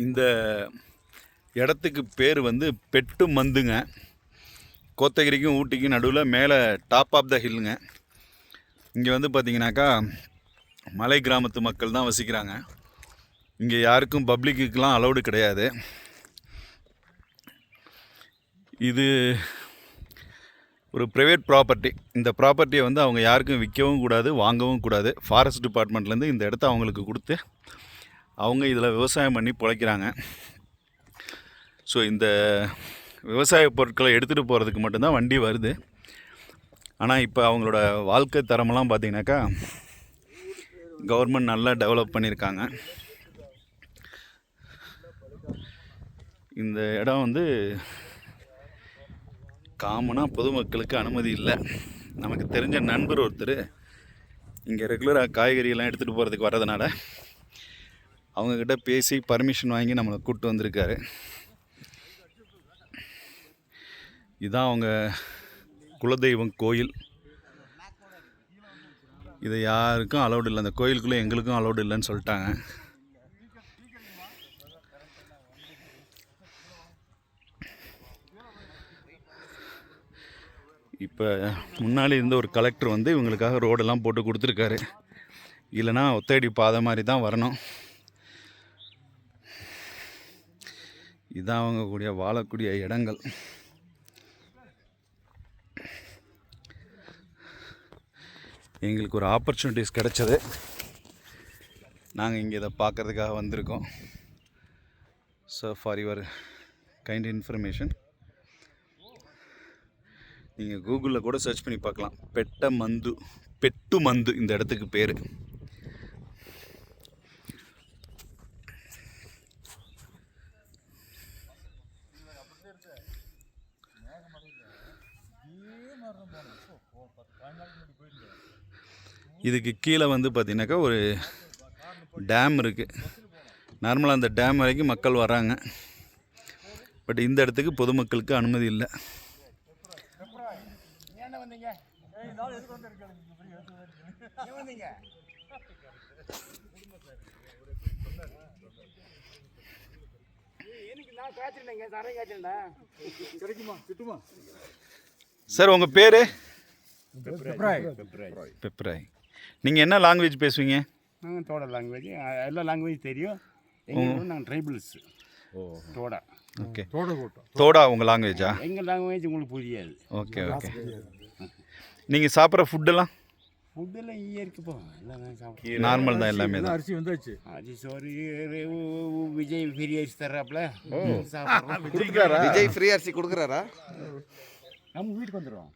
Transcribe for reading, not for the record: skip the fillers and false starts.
இந்த இடத்துக்கு பேர் வந்து பெட்டு மந்துங்க. கோத்தகிரிக்கும் ஊட்டிக்கும் நடுவில் மேலே டாப் ஆஃப் த ஹில்லுங்க. இங்கே வந்து பார்த்திங்கனாக்கா மலை கிராமத்து மக்கள் தான் வசிக்கிறாங்க. இங்கே யாருக்கும் பப்ளிக்குக்கெலாம் அலௌடு கிடையாது. இது ஒரு ப்ரைவேட் ப்ராப்பர்ட்டி. இந்த ப்ராப்பர்ட்டியை வந்து அவங்க யாருக்கும் விற்கவும் கூடாது, வாங்கவும் கூடாது. ஃபாரஸ்ட் டிபார்ட்மெண்ட்லேருந்து இந்த இடத்த அவங்களுக்கு கொடுத்து அவங்க இதில் விவசாயம் பண்ணி பிழைக்கிறாங்க. ஸோ இந்த விவசாய பொருட்களை எடுத்துகிட்டு போகிறதுக்கு மட்டும்தான் வண்டி வருது. ஆனால் இப்போ அவங்களோட வாழ்க்கை தரமெல்லாம் பார்த்திங்கனாக்கா கவர்மெண்ட் நல்லா டெவலப் பண்ணியிருக்காங்க. இந்த இடம் வந்து காமனாக பொதுமக்களுக்கு அனுமதி இல்லை. நமக்கு தெரிஞ்ச நண்பர் ஒருத்தர் இங்கே ரெகுலராக காய்கறியெல்லாம் எடுத்துகிட்டு போகிறதுக்கு வர்றதுனால அவங்கக்கிட்ட பேசி பர்மிஷன் வாங்கி நம்மளை கூப்பிட்டு வந்திருக்காரு. இதுதான் அவங்க குலதெய்வம் கோயில். இதை யாருக்கும் அலௌடு இல்லை. அந்த கோயிலுக்குள்ளே எங்களுக்கும் அலௌடு இல்லைன்னு சொல்லிட்டாங்க. இப்போ முன்னாடி இருந்த ஒரு கலெக்டர் வந்து இவங்களுக்காக ரோடெல்லாம் போட்டு கொடுத்துருக்காரு. இல்லைனா ஒத்தடி பாதை மாதிரி தான் வரணும். இதுதான் அவங்க கூடிய வாழக்கூடிய இடங்கள். எங்களுக்கு ஒரு ஆப்பர்ச்சுனிட்டிஸ் கிடைச்சது. நாங்கள் இங்கே இதை பார்க்குறதுக்காக வந்திருக்கோம். So for your kind information, நீங்கள் கூகுளில் கூட சர்ச் பண்ணி பார்க்கலாம். பெட்டு மந்து இந்த இடத்துக்கு பேர். இதுக்கு கீழே வந்து பார்த்திங்கனாக்கா ஒரு டேம் இருக்குது. நார்மலாக அந்த டேம் வரைக்கும் மக்கள் வராங்க. பட் இந்த இடத்துக்கு பொதுமக்களுக்கு அனுமதி இல்லை. சார் உங்கள் பேர்? பெப்ராய். நீங்கள் என்ன லாங்குவேஜ் பேசுவீங்க? நாங்கள் தோடா லாங்குவேஜ், எல்லா லாங்குவேஜ் தெரியும். எங்களுக்கு நாங்கள் ட்ரைபிள்ஸ். தோடா. ஓகே. தோடா உங்கள் லாங்குவேஜா? எங்கள் லாங்குவேஜ் உங்களுக்கு புரியாது. Okay okay. நீங்கள் சாப்பிட்ற ஃபுட்டெல்லாம்? ஃபுட்டெல்லாம் இருக்குப்போ எல்லாம் நார்மல் தான், எல்லாமே தான். அரிசி வந்தாச்சு. அரிசி சோறு விஜய் ஃப்ரீ அரிசி தர்றாப்புல. விஜய் ஃப்ரீ அரிசி கொடுக்குறாரா? நம்ம வீட்டுக்கு வந்துடுவோம்.